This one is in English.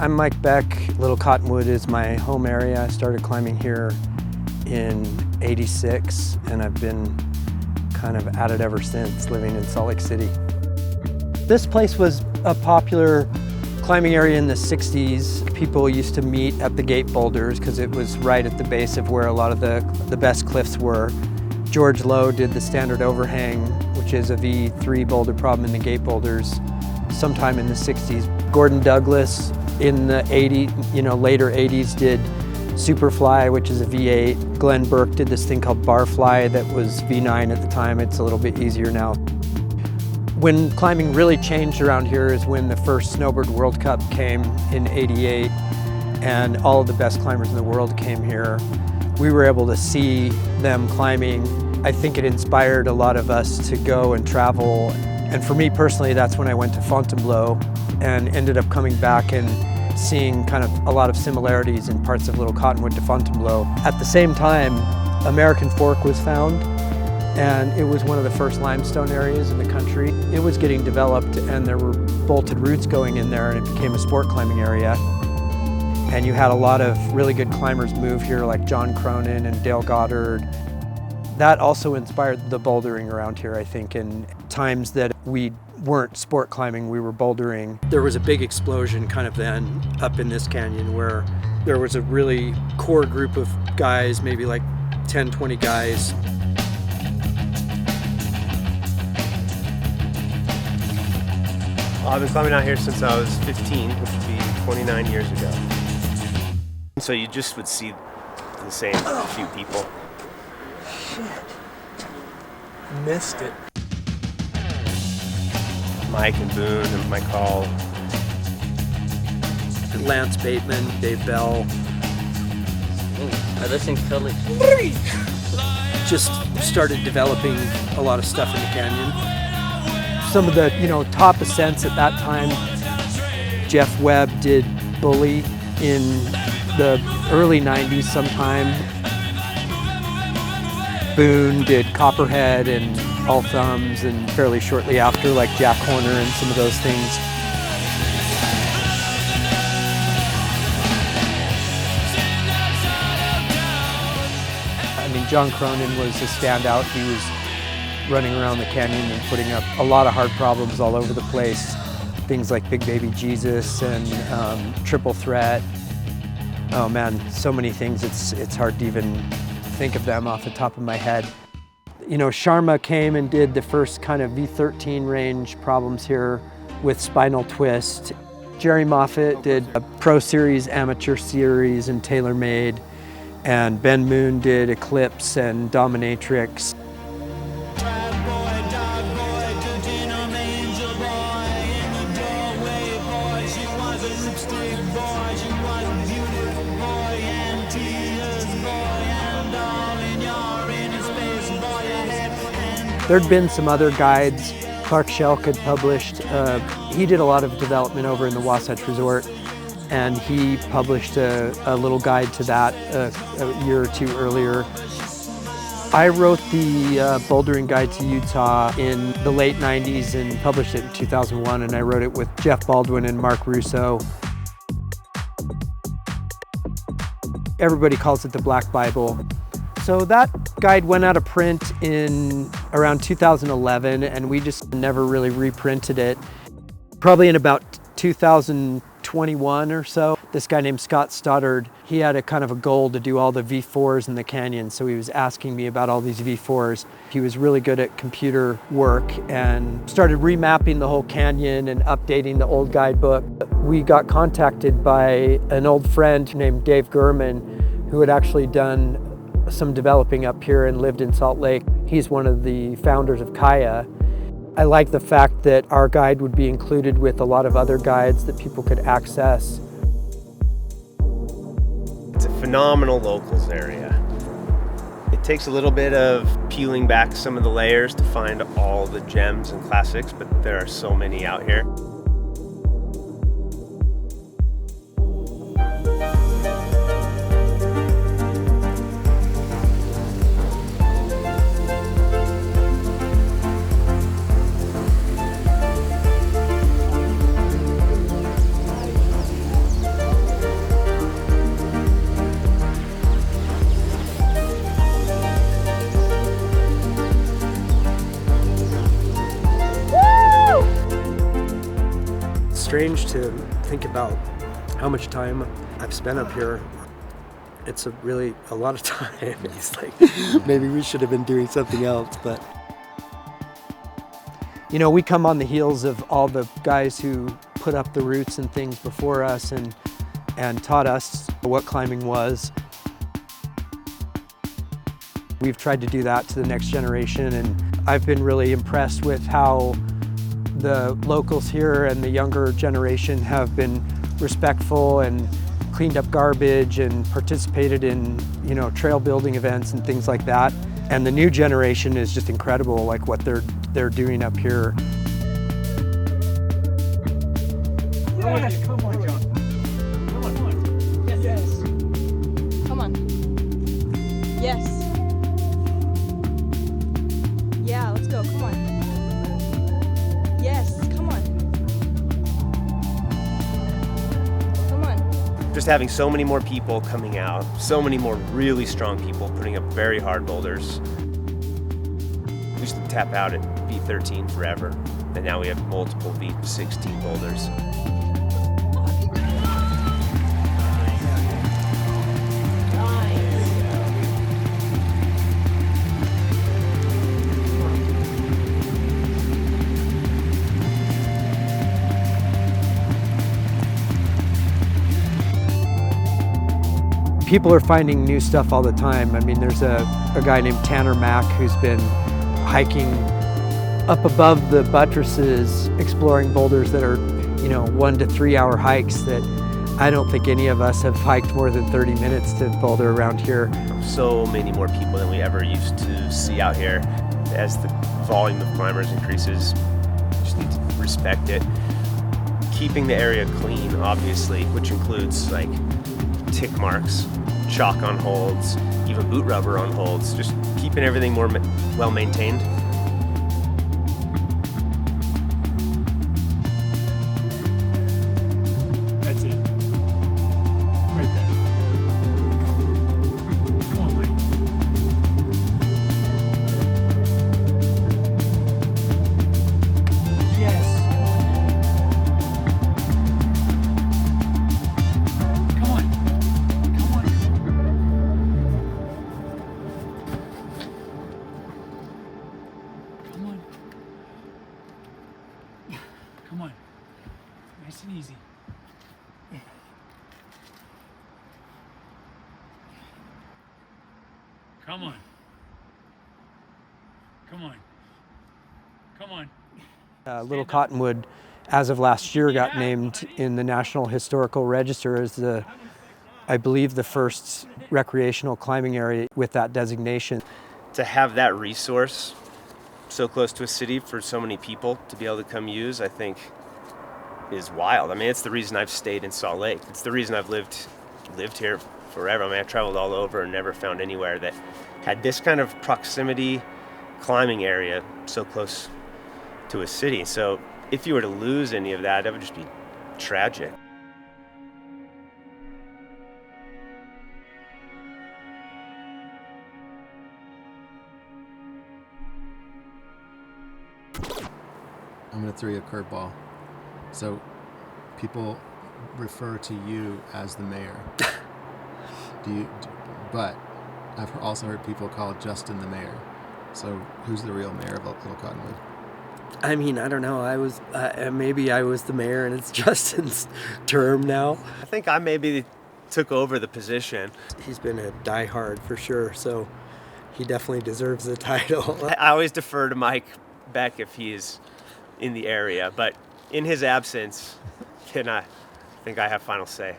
I'm Mike Beck. Little Cottonwood is my home area. I started climbing here in '86, and I've been kind of at it ever since, living in Salt Lake City. This place was a popular climbing area in the '60s. People used to meet at the Gate Boulders because it was right at the base of where a lot of the best cliffs were. George Lowe did the standard overhang, which is a V3 boulder problem in the Gate Boulders, sometime in the '60s. Gordon Douglas in the later '80s did Superfly, which is a V8. Glenn Burke did this thing called Barfly that was V9 at the time. It's a little bit easier now. When climbing really changed around here is when the first Snowbird World Cup came in '88, and all of the best climbers in the world came here. We were able to see them climbing. I think it inspired a lot of us to go and travel. And for me personally, that's when I went to Fontainebleau and ended up coming back and seeing kind of a lot of similarities in parts of Little Cottonwood to Fontainebleau. At the same time, American Fork was found, and it was one of the first limestone areas in the country. It was getting developed, and there were bolted routes going in there, and it became a sport climbing area. And you had a lot of really good climbers move here, like John Cronin and Dale Goddard. That also inspired the bouldering around here, I think, in times that we weren't sport climbing, we were bouldering. There was a big explosion kind of then up in this canyon where there was a really core group of guys, maybe like 10, 20 guys. I've been climbing out here since I was 15, which would be 29 years ago. So you just would see the same few people. Shit. Missed it. Mike and Boone and Mike Hall. Lance Bateman, Dave Bell. I listen to Philly. Just started developing a lot of stuff in the canyon. Some of the, top ascents at that time, Jeff Webb did Bully in the early '90s sometime. Boone did Copperhead and All Thumbs, and fairly shortly after, like Jack Horner and some of those things. I mean, John Cronin was a standout. He was running around the canyon and putting up a lot of hard problems all over the place. Things like Big Baby Jesus and Triple Threat. Oh man, so many things, it's hard to even think of them off the top of my head. Sharma came and did the first kind of V13 range problems here with Spinal Twist. Jerry Moffitt did a Pro Series, Amateur Series, and TaylorMade. And Ben Moon did Eclipse and Dominatrix. There'd been some other guides. Clark Shelk had published, he did a lot of development over in the Wasatch Resort, and he published a little guide to that a year or two earlier. I wrote the bouldering guide to Utah in the late '90s and published it in 2001, and I wrote it with Jeff Baldwin and Mark Russo. Everybody calls it the Black Bible. So that guide went out of print in around 2011, and we just never really reprinted it. Probably in about 2021 or so, this guy named Scott Stoddard, he had a kind of a goal to do all the V4s in the canyon, so he was asking me about all these V4s. He was really good at computer work and started remapping the whole canyon and updating the old guidebook. We got contacted by an old friend named Dave Gurman, who had actually done some developing up here and lived in Salt Lake. He's one of the founders of Kaya. I like the fact that our guide would be included with a lot of other guides that people could access. It's a phenomenal locals area. It takes a little bit of peeling back some of the layers to find all the gems and classics, but there are so many out here. strange to think about how much time I've spent up here. It's a lot of time. It's like maybe we should have been doing something else, but. You know, we come on the heels of all the guys who put up the routes and things before us and taught us what climbing was. We've tried to do that to the next generation, and I've been really impressed with how the locals here and the younger generation have been respectful and cleaned up garbage and participated in, you know, trail building events and things like that. And the new generation is just incredible, like what they're doing up here. Yes, come on, John. Come on. Yes. Come on. Yes. Yeah, let's go. Come on. Yes, come on. Come on. Just having so many more people coming out, so many more really strong people putting up very hard boulders. We used to tap out at V13 forever, and now we have multiple V16 boulders. People are finding new stuff all the time. I mean, there's a guy named Tanner Mack who's been hiking up above the buttresses, exploring boulders that are, you know, 1 to 3 hour hikes that I don't think any of us have hiked more than 30 minutes to boulder around here. So many more people than we ever used to see out here. As the volume of climbers increases, you just need to respect it. Keeping the area clean, obviously, which includes like tick marks, chalk on holds, even boot rubber on holds, just keeping everything more well maintained. That's it. Right there. Come on, Mike. Yes. Come on. Come on. Come on. Come on. Nice and easy. Come on. Come on. Come on. Little Cottonwood, as of last year, got named in the National Historical Register as I believe, the first recreational climbing area with that designation. To have that resource so close to a city for so many people to be able to come use, I think is wild. I mean, it's the reason I've stayed in Salt Lake. It's the reason I've lived here forever. I mean, I've traveled all over and never found anywhere that had this kind of proximity climbing area so close to a city. So if you were to lose any of that, that would just be tragic. I'm going to throw you a curveball. So people refer to you as the mayor. But I've also heard people call Justin the mayor. So who's the real mayor of Little Cottonwood? I mean, I don't know. Maybe I was the mayor and it's Justin's term now. I think I maybe took over the position. He's been a diehard for sure, so he definitely deserves the title. I always defer to Mike Beck if he's in the area, but in his absence, I think I have final say.